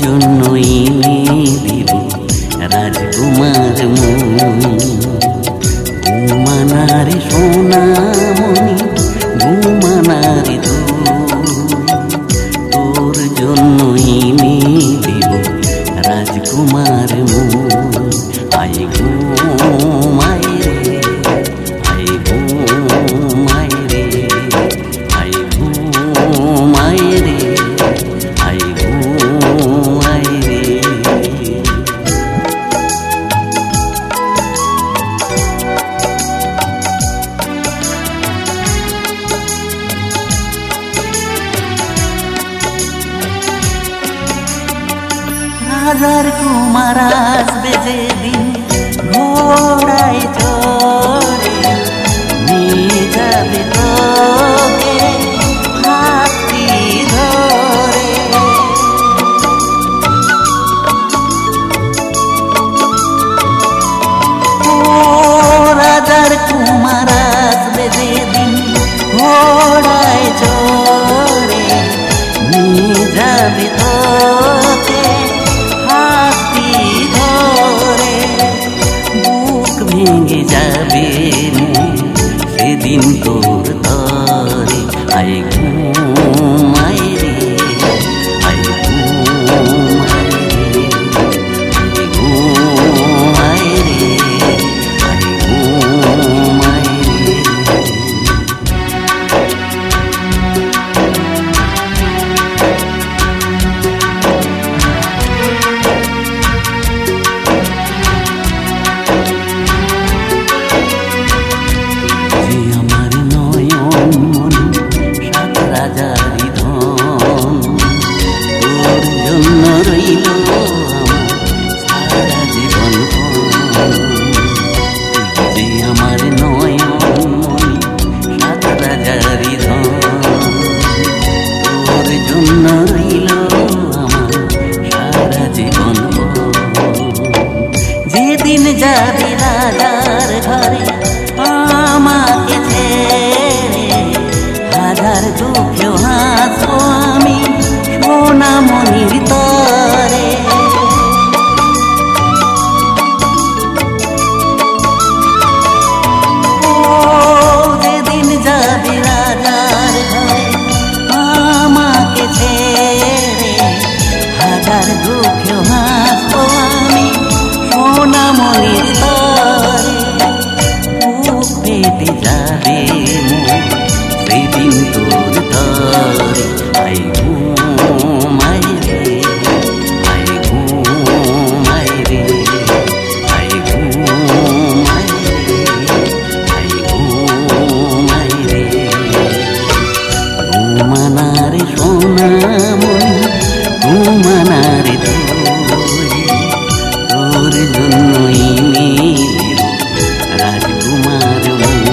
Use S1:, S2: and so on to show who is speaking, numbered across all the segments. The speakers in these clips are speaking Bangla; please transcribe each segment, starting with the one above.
S1: জন্যই দিব রাজকুমার মন। ঘুমানারে সোনামণি ঘুমানারে তোর জন্যই দিব রাজকুমার মন। আই ঘুমাই রে আই ঘুমাই রে আই ঘুমাই রে আই ঘুমাই রে। রাজার কুমার আসবে যেদিন ঘোড়ায় চড়ে নিয়ে যাবে তোকে হাতটি ধরে। ও রাজার কুমার আসবে যেদিন ঘোড়ায় চড়ে নিয়ে যাবে তোকে হাতটি ধরে। বুক ভেঙে যাবে সেদিন তোর তরে। আই ঘুমাই রে আই ঘুমাই রে আই ঘুমাই রে আই ঘুমাই রে। যেদিন যাবি রাজার ঘরে আমাকে ছেড়ে হাজার দুঃখেও হাসবো আমি সোনামণির তরে। ও যেদিন যাবি রাজার ঘরে আমাকে ছেড়ে হাজার দুঃখেও হাসবো আমি সোনামণির তরে। বুক পেতে যাবে সেদিন তোর তরে। আই ঘুমাই রে আই ঘুমাই রে আই ঘুমাই রে আই ঘুমাই রে। ঘুমানারে সোনামণি ঘুমানারে তোর জন্যই দিব রাজকুমার মন।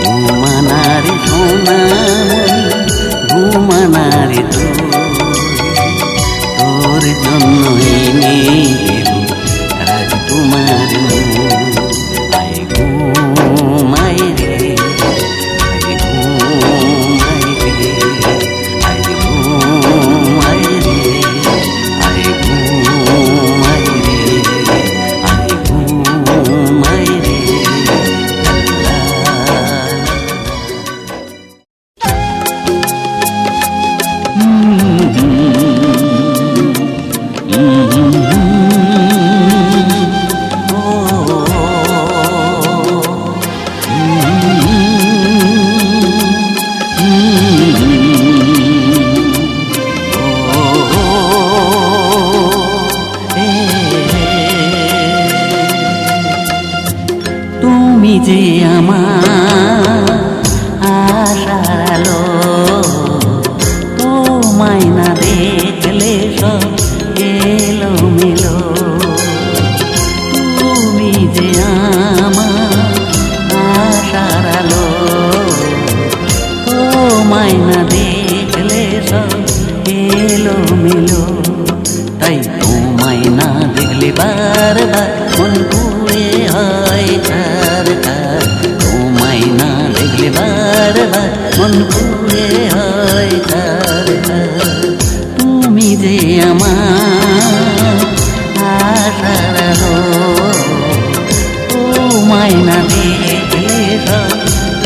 S1: ঘুমানারে সোনামণি ঘুমানারে তোর জন্যই দিব রাজকুমার মন। আই ঘুমাই রে আই ঘুমাই রে আই ঘুমাই রে আই ঘুমাই রে আই ঘুমাই রে। তুমি যে আমার আশার আলো, তোমায় না দেখলে সব এলোমেলো। তুমি যে আমার আশার আলো, তোমায় না দেখলে সব এলোমেলো। তাই তোমায় না দেখলে বারবার মন পুড়ে হয় ছার ছার। তোমায় না দেখলে বারবার মন পুড়ে হয় ছার ছার। তুমি যে আমার আশার আলো তোমায় না দেখলে সব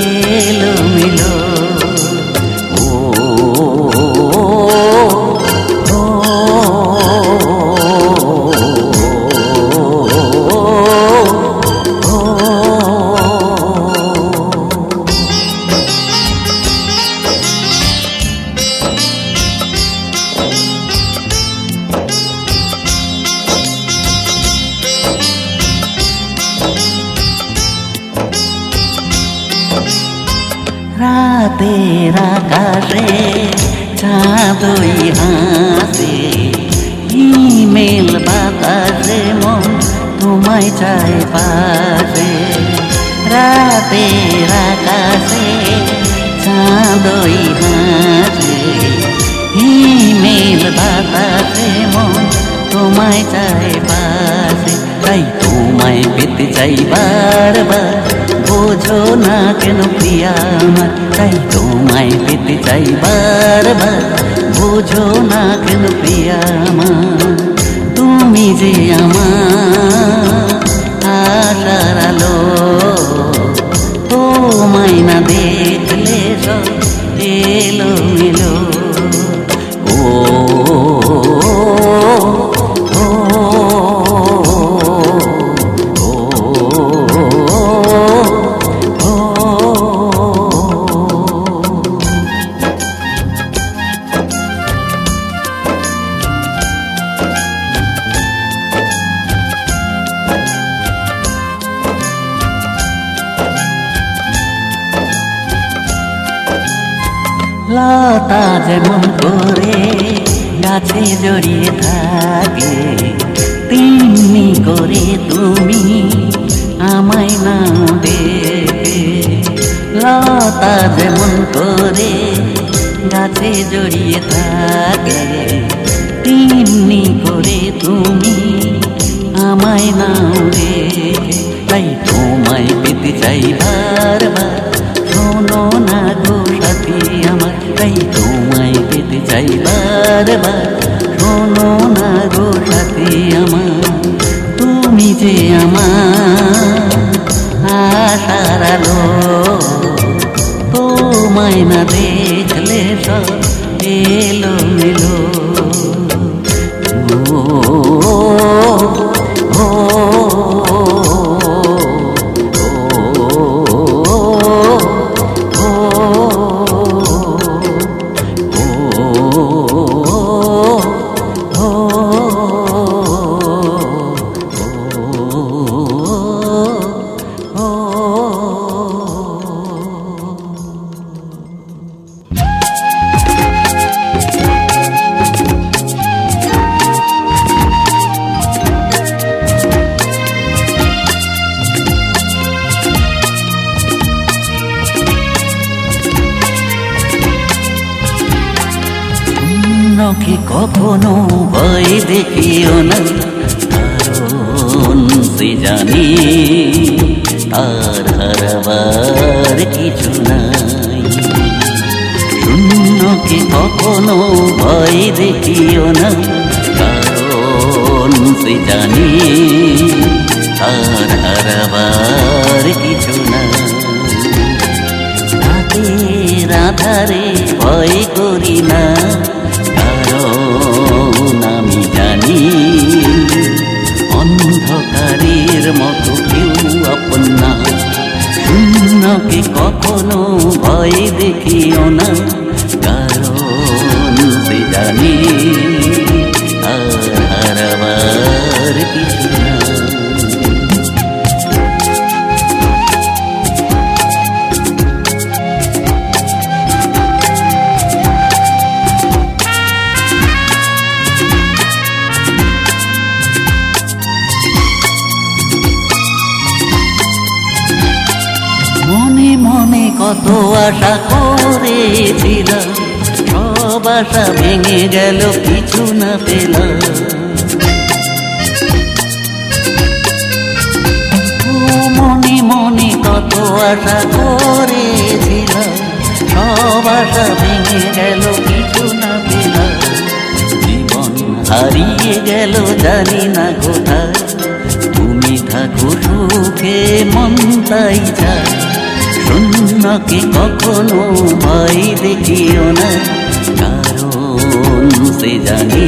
S1: এলোমেলো রাতের আকাশে চাঁদই হাসে হিমেল বাতাসে মন তোমায় চায় পাশে রাতের আকাশে চাঁদই হাসে হিমেল বাতাসে মন তোমায় চায় পাশে তাই তোমায় পেতে চাই বারবার বোঝো না কেন প্রিয়া আমার তাই তোমায় পেতে চাই বারবার বোঝো না কেন প্রিয়া আমার তুমি যে আমার আশার আলো তোমায় না দেখলে সব এলোমেলো লতা যেমন করে গাছে জড়িয়ে থাকে তেমনি করে তুমি আমায় নাও দেবে লতা যেমন করে গাছে জড়িয়ে থাকে তেমনি করে তুমি আমায় নাও দেবে তাই তোমায় পেতে চাই বারবার শোনো না গো সাথী আমার তাই তোমায় পেতে চাই বারবার শোনো না গো সাথী আমার তুমি যে আমার আশার আলো তোমায় না দেখলে সব এলোমেলো নখে কখনো ভয় দেখিও না কারণ সে জানি তার হারাবার কিছু নাই শূন্যকে কখনো ভয় দেখিও না কারণ সে জানি তার হারাবার কিছু নাই রাতের আধারে ভয় করি না আমি জানি অন্ধকারের মতো কেউ আপন না শূন্যকে কখনো ভয় দেখিও না কারণ সে জানি আর হারাবার কিছু না মনে মনে কত আশা করেছিলাম সব আশা ভেঙে গেল কিছু না পেলাম মনে মনে কত আশা করেছিলাম সব আশা ভেঙে গেল কিছু না পেলাম জীবন হারিয়ে গেল জানি না কোথায়। তুমি থাকো সুখে মন তাই চায়, শূন্যকে কখনো ভয় দেখিও না, কারণ সে জানি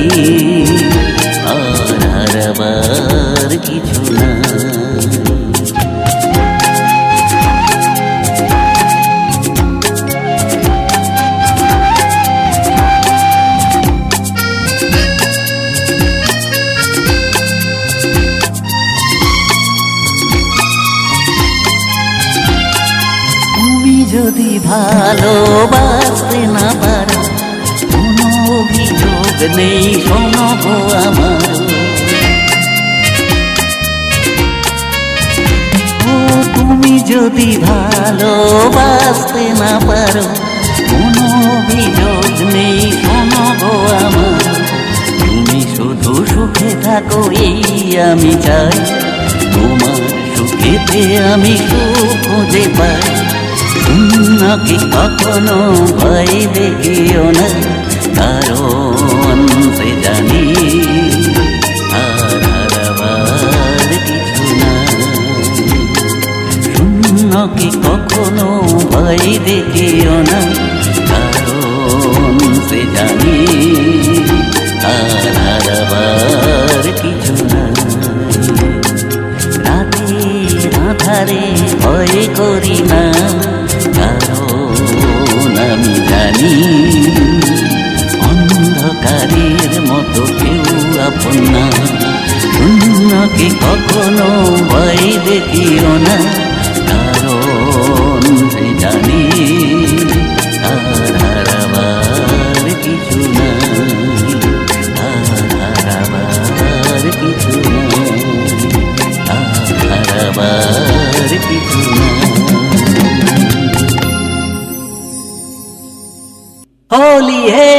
S1: আর হারাবার কিছু না। যদি ভালোবাসতে না পারো, কোনো অভিযোগ নেই শোনো গো আমার। ও তুমি যদি ভালোবাসতে না পারো, কোনো অভিযোগ নেই শোনো গো আমার। তুমি শুধু সুখে থাকো এই আমি চাই, তোমার সুখেতে আমি সুখ খুঁজে পাই। শূন্যকে কখনো ভয় দেখিও না, কারণ সে জানি আর হারাবার কিছু না। শূন্যকে কখনো ভয় দেখিও না, কারণ সে জানি আর হারাবার কিছু না। রাতের আঁধারে ভয় করি না, কারণ আমি জানি অন্ধকারের মতো কেউ আপন না। শূন্যকে কখনো ভয় দেখিও না, কারণ সে জানি আর হারাবার কিছু না, আর হারাবার কিছু না, আর হারাবার কিছু না। होली है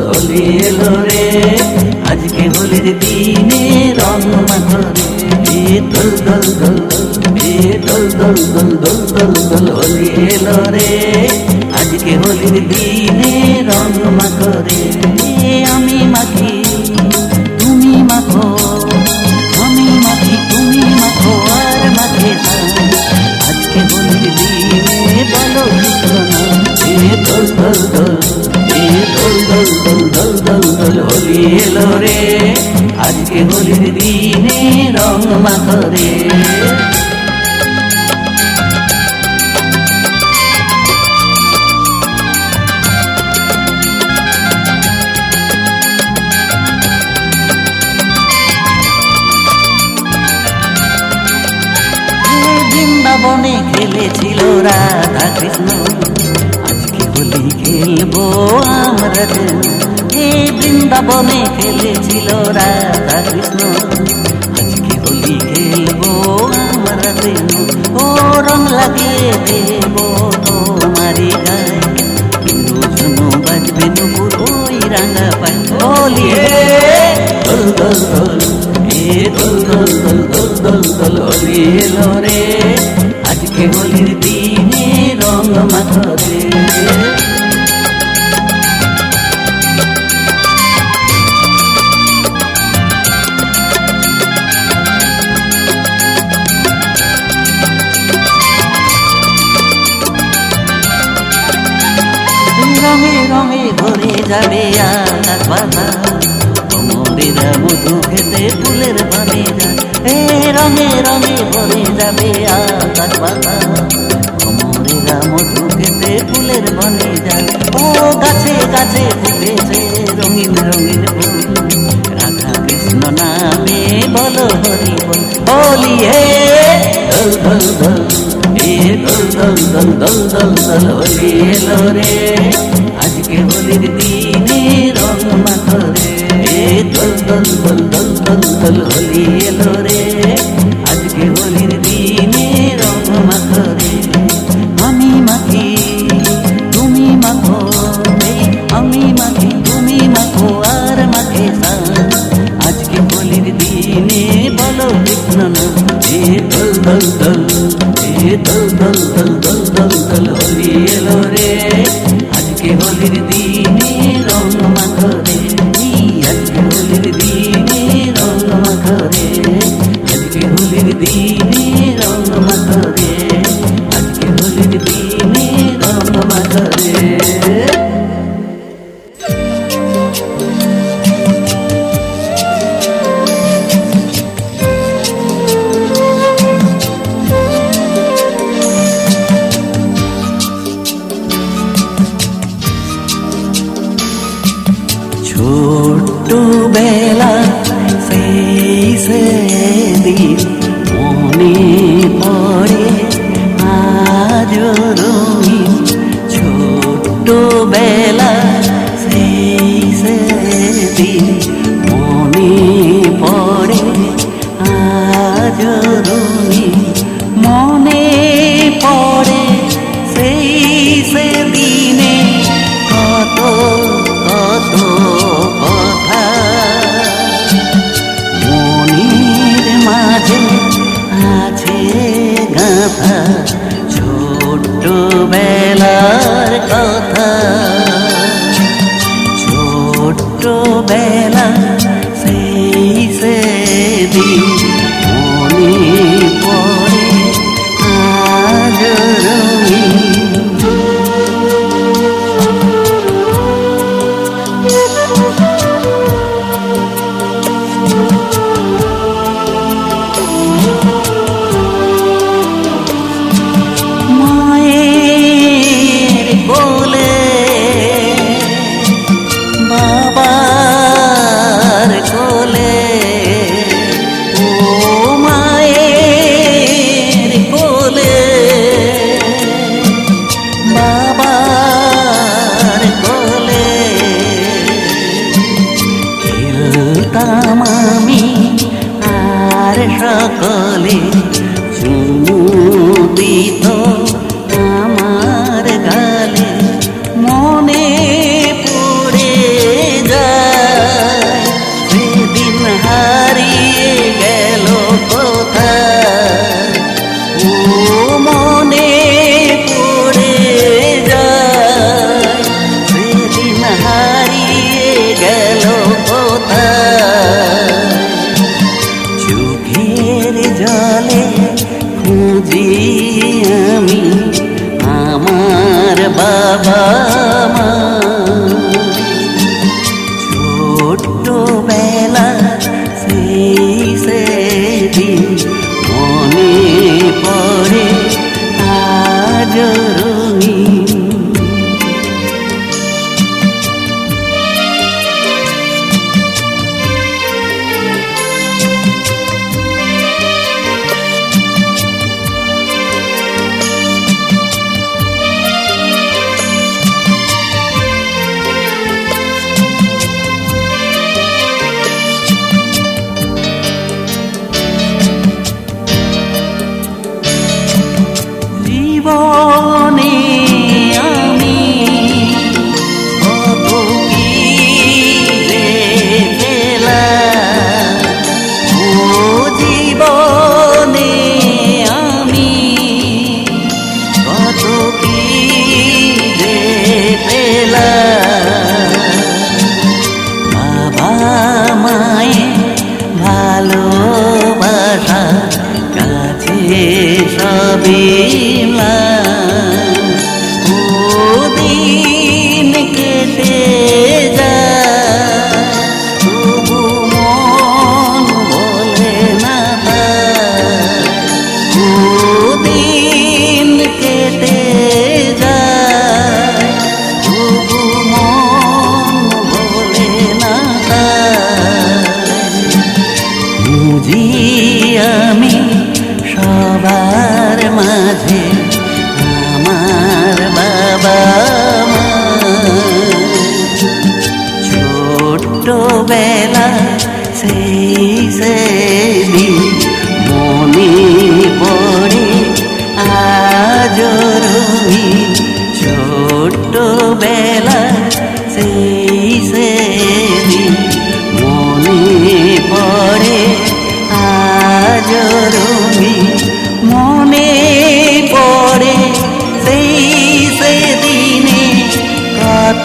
S1: होली एलो रे आज के होलिर दिने रंग माखरे दल दल दल दल दल दल दल दल दल होली एलो रे आज के होलिर दिने रंग माखरे आमी माखी तुमी माखो आमी माखी तुमी माखो आर माखे आज के होलिर दिने बोलो दल दल दल दल दल दल दल दल होली एलो रे आज के होलिर दिने रंग माखरे। বৃন্দাবনে খেলেছিল রাধা কৃষ্ণ, আজকে হোলি খেলবো আমরা যেন। হে বৃন্দাবনে খেলেছিল রাধা কৃষ্ণ, আজকে হোলি খেলবো আমরা যেন। ও রং লাগিয়ে দেব তোমারি গায়ে, কিন্তু শুনো বাজবে নুপুর ওই রাঙা পায়। হোলি দল দল দল দল দল দল দল দল দল হোলি এলো রে আজকে হোলির দিনে রং মাখরে। রঙে রঙে ভরে যাবে আকাশ বাতাস, কোমরেরা মধু খেতে ফুলের বানে যায়। হে রঙে রঙে ভরে যাবে আকাশ বাতাস, কোমরেরা মধু খেতে ফুলের বনে যায়। ও গাছে গাছে ফুটেছে রঙিন রঙিন ফুল, রাধা কৃষ্ণ নামে বলো হরি বল। হোলি হে দল দল দল দল দল দল দল দল দল হোলি এলো রে আজকে হোলির দিনে রং মাখরে। দল দল দল দল দল দল হোলি এলো রে আজকে হোলির দিনে রং মাখরে। আমি মাখি তুমি মাখো এলো রে, আজকে হোলির দিনে রং মাখো রে, আজকে হোলির দিনে রং মাখো রে, আজকে হোলির দিনে রং মাখো রে, আজকে হোলির দিনে রং মাখো রে। ছোট্টবেলা সেই সেদিন মনে পড়ে আজ রঙিন, ছোট্টবেলা সেই সেদিন মনে পড়ে আজ রঙিন, মনে পড়ে সেই সেদিনে কত কত কথা মনের মাঝে আছে গাথা, ছোট্টবেলার কথা, ছোট্টবেলা সেই সেদিন মনে পড়ে আজ রঙিন। মায়ের কোলে বাবার কোলে, ও মায়ের কোলে বাবার কোলে খেলতাম আমি আর সকলে চুমু দিত আমার গালে, মনে পড়ে যায় সেদিন হারিয়ে গেল কোথায়, ও মনে পড়ে যায় সেদিন হারিয়ে গেল কোথায়, চোখের জলে খুঁজি আমি আমার বাবা মা, ছোট্টবেলা সেই সেদিন মনে পড়ে আজ রঙিন।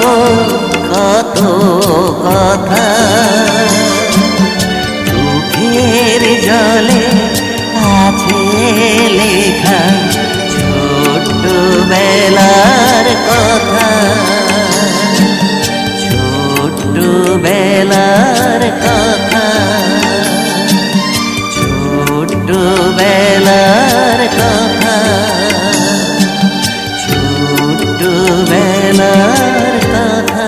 S1: গো কত কথা, চোখের জলে আছে লেখা ছোট্ট বেলার কথা, ছোট্ট বেলার কথা, ছোট্ট বেলার কথা, ছোট্ট বেলার কথা।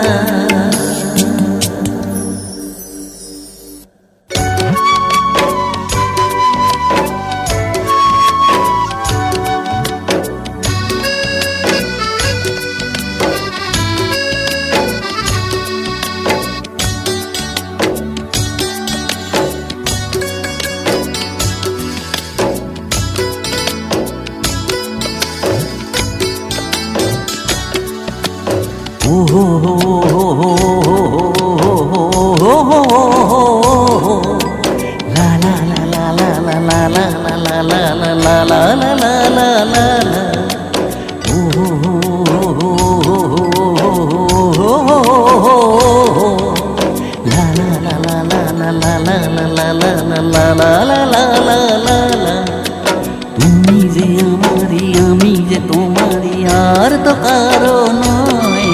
S1: তুমি যে আমারি আমি যে তোমারি আর তো কারো নয়,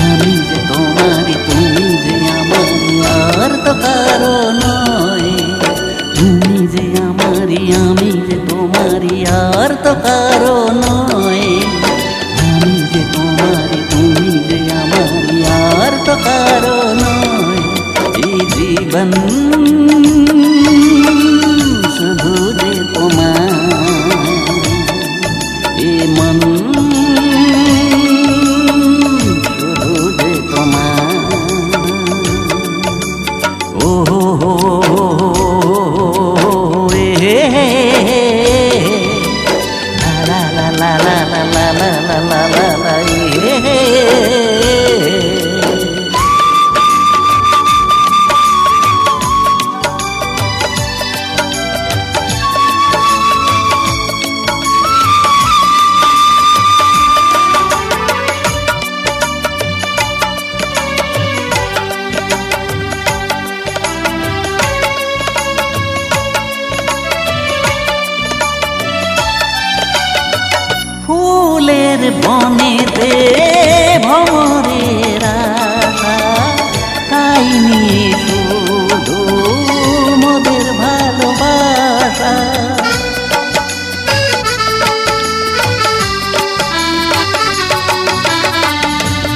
S1: আমি যে তোমারি তুমি যে আমারি আর তো কারো নয়, তুমি যে আমারি আমি যে তোমারি আর তো কারো নয়, আমি যে তোমারি তুমি যে আমারি আর তো কারো নয়। এই জীবন শুধু যে তোমার, এ মন শুধু যে তোমার। ও লা লা লা লা লা লা লা লা লা লা লা ফুলের বনেতে ভ্রমরের আশা, তাই নিয়ে শুধু মোদের ভালোবাসা।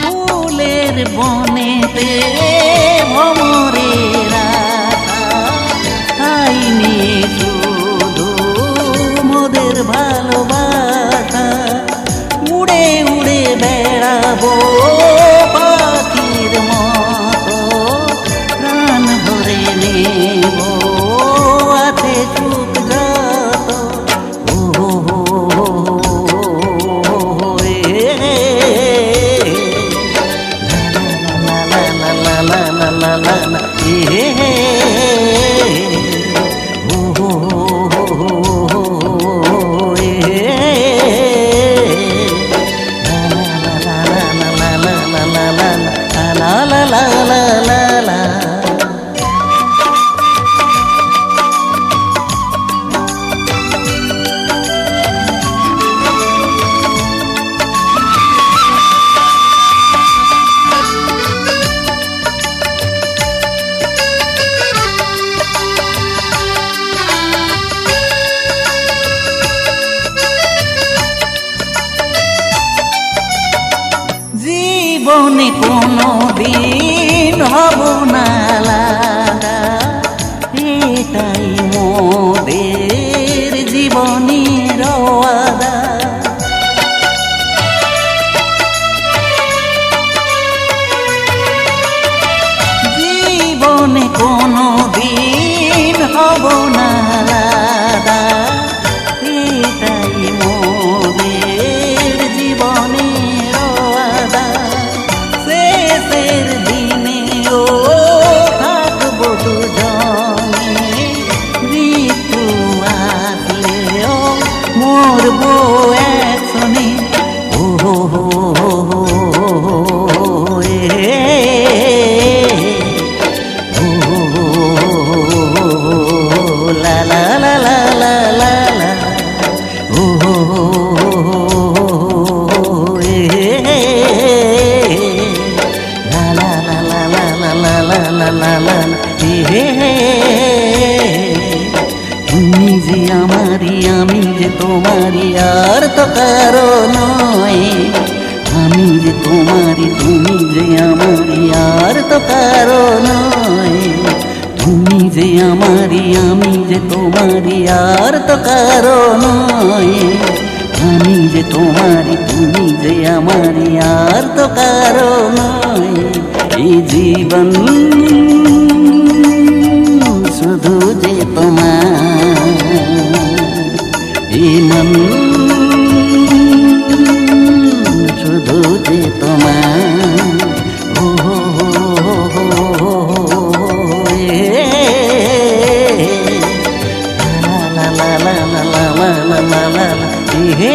S1: ফুলের বনেতে ভ্রমরের আশা, তাই নিয়ে শুধু মোদের ভালোবাসা। উড়ে উড়ে বেড়াবো পাখির মতো, প্রাণ ভরে নেব আছে সুখ যত। ও লা লা লা লা লা লা লা লা জীবনে কোনো দিন হব না লাগা, এটাই মোদের জীবনের ওয়াদা। জীবনে কোনো দিন হব না লাগা, এটাই মোদের জীবনের ওয়াদা। শেষের দিনেও থাকবো দুজনে, যে তোমারই, তুমি যে আমারই, আর তো কারো নয়। তুমি যে আমারই, আমি যে তোমারই, আর তো কারো নয়। আমি যে তোমারই, তুমি যে আমারই, আর তো কারো নয়। এই জীবন শুধু যে তোমার, এই মন শুধু যে তোমার। ও হো হো হো হো এ লা লা লা লা লা লা লা লা লা লা হে।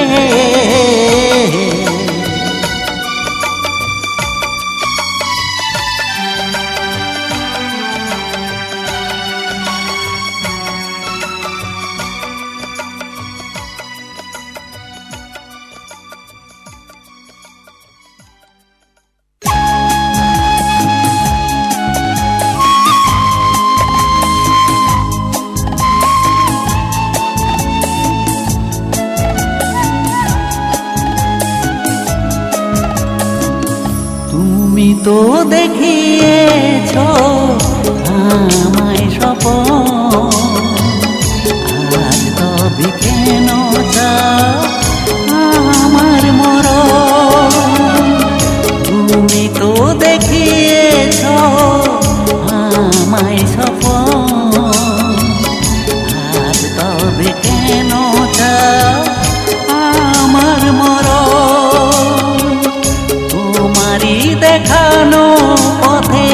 S1: তুমি তো দেখিয়েছ আমায় স্বপন, আজ তবে কেন চাও আমার মরণ। তুমি তো দেখিয়েছ আমায় স্বপন, আজ তবে কেন চাও আমার মরণ। তোমারই দেখানো পথে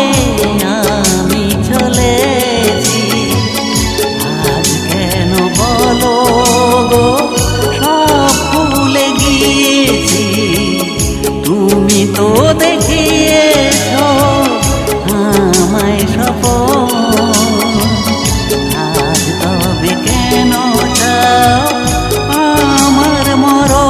S1: আমি চলেছি, আজ কেন বলো গো সব ভুলে গিয়েছি। তুমি তো দেখিয়েছ আমায় স্বপন, আজ তবে কেন চাও আমার মরণ।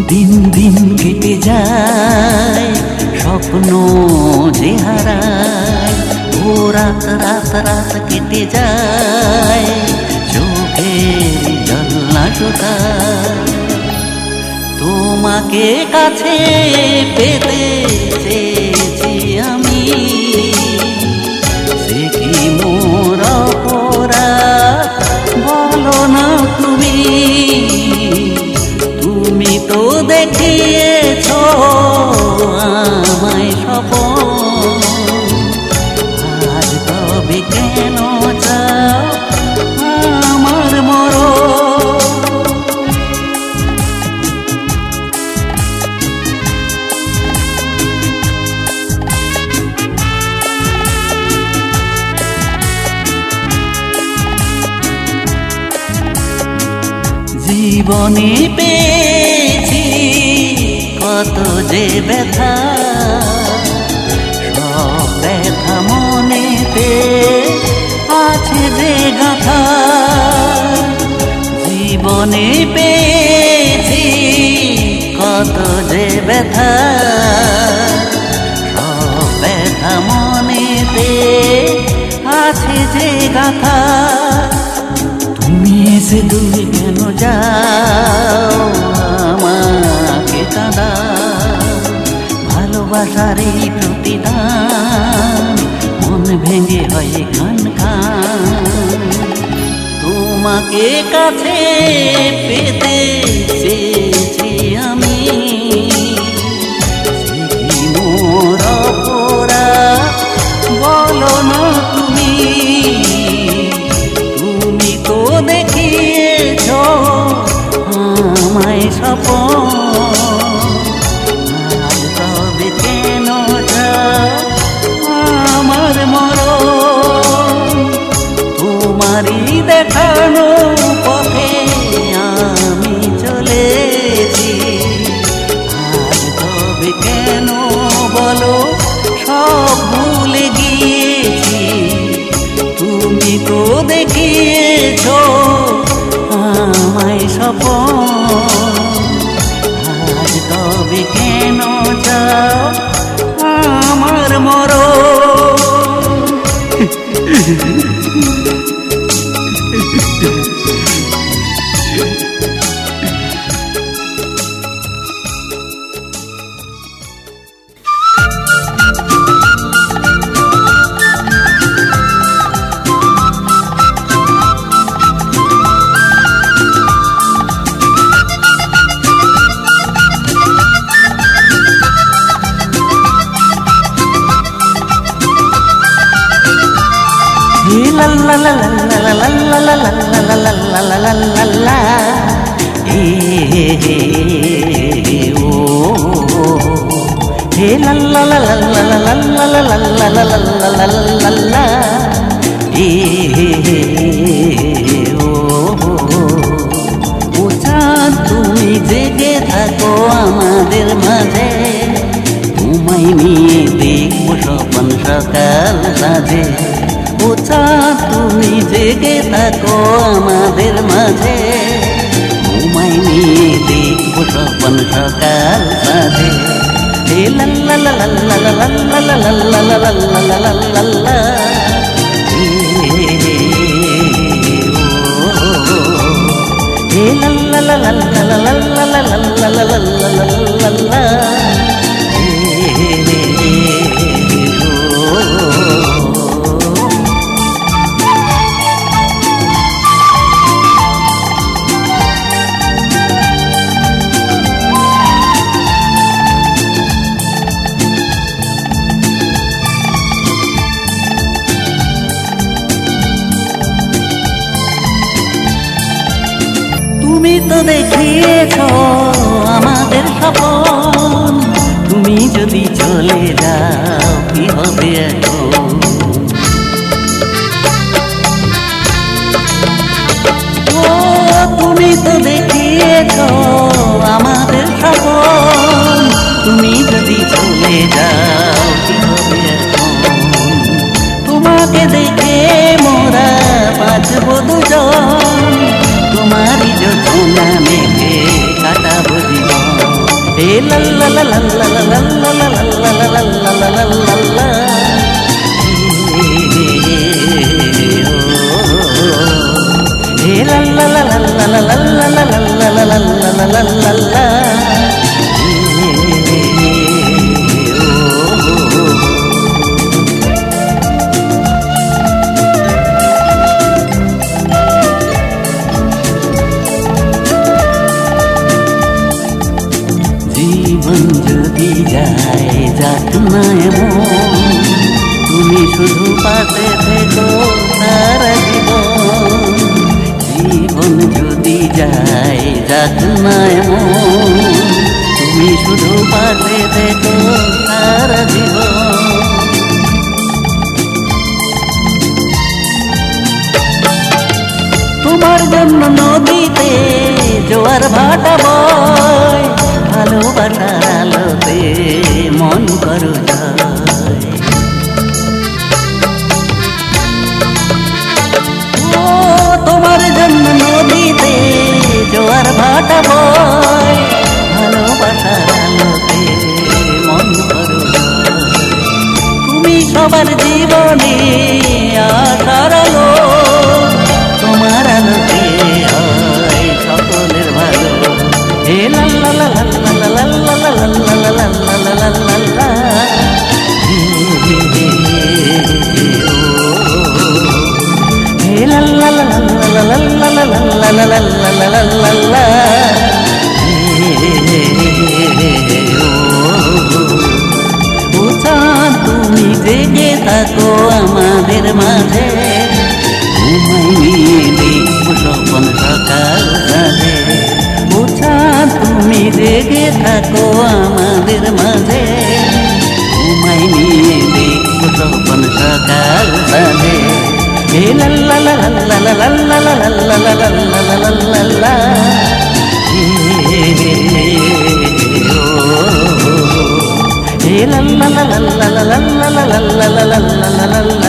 S1: দিন দিন কেটে যায়, স্বপ্ন যে হারায়। ও রাত রাত রাত কেটে যায়, চোখের জল না শুকায়। তোমাকে কাছে পেতে চেয়েছি আমি, সে কি মোর অপরাধ বলো না তুমি। তুমি তো দেখিয়েছ আমায় স্বপন, আজ তবে কেন চাও আমার মরণ। জীবনে পেয়েছি কত যে ব্যথা, সব ব্যথা মনেতে আছে যে গাথা। জীবনে পেয়েছি কত যে ব্যথা, সব ব্যথা মনেতে আছে যে গাথা। তুমি এসে দূরে কেন যাও আমাকে কাঁদাও, ভালোবাসার এই প্রতিদান মন ভেঙে হয় খান খান। তোমাকে কাছে পেতে চেয়েছি আমি, সে কি মোর অপরাধ বলো না তুমি। তুমি তো দেখিয়েছ আমায় স্বপন, আজ তবে কেন চাও আমার মরণ। তোমারই দেখানো পথে আমি চলেছি, আজ তবে কেন বলো সব ভুলে গিয়েছি। তুমি তো দেখিয়েছ আমায় স্বপন, আজ তবে কেন দাও আমার মরণ। La la la la la la la la la la la la la la la la la he la la la la la la la la la la la la la la la ও চাঁদ তুমি জেগে থাকো আমাদের মাঝে, তোমায় নিয়ে দেখব স্বপন সকাল সাজে। ও চাঁদ তুমি জেগে থাকো আমাদের মাঝে, তোমায় নিয়ে দেখব স্বপন সকাল সাজে। হে লা লা লা লা লা লা লা লা লা লা লা লা লা লা লা হে লা লা লা লা লা লা লা লা লা লা লা লা লা তুমি তো দেখিয়েছ আমাদের স্বপন, তুমি যদি চলে যাও কি হবে এখন? ও তুমি তো দেখিয়েছ আমাদের স্বপন, তুমি যদি চলে যাও কি হবে এখন? তোমাকে দেখে মোরা বাঁচব দুজন, তোমারি যোজনা মেঘে কাটাবো জীবন। হে লা লা লা লা লা লা লা লা লা লা লা লা লা লা লা হে লা লা লা লা লা লা লা লা লা লা লা লা লা লা জীবন যদি যায় যাক না এমন, তুমি শুধু পাশে থেকো সারা জীবন। জীবন যদি যায় যাক না এমন, তুমি শুধু পাশে থেকো সারা জীবন। তোমার জন্য নদীতে জোয়ার ভাটা বয়, ভালোবাসার আলোতে মন করো জয়। ও তোমার জন্য নদীতে জোয়ার ভাটা বয়, ভালোবাসার আলোতে মন করো জয়। তুমি সবার জীবনে আশার আলো, তোমার আলোতে হয় সকলের ভালো। হে লা লা লা লা লা লা লা লা লা লা লা লা লা লা হে লা লা লা লা লা লা লা লা লা লা লা লা লা ও চাঁদ তুমি জেগে থাকো আমাদের মাঝে, তোমায় নিয়ে দেখব স্বপন সকাল সাজে। ও চাঁদ তুমি জেগে থাকো আমাদের মাঝে, তোমায় নিয়ে দেখব স্বপন সকাল সাজে। হে লা লা লা লা লা লা লা লা লা লা লা লা লা লা হে লা লা লা লা লা লা লা লা লা লা লা লা লা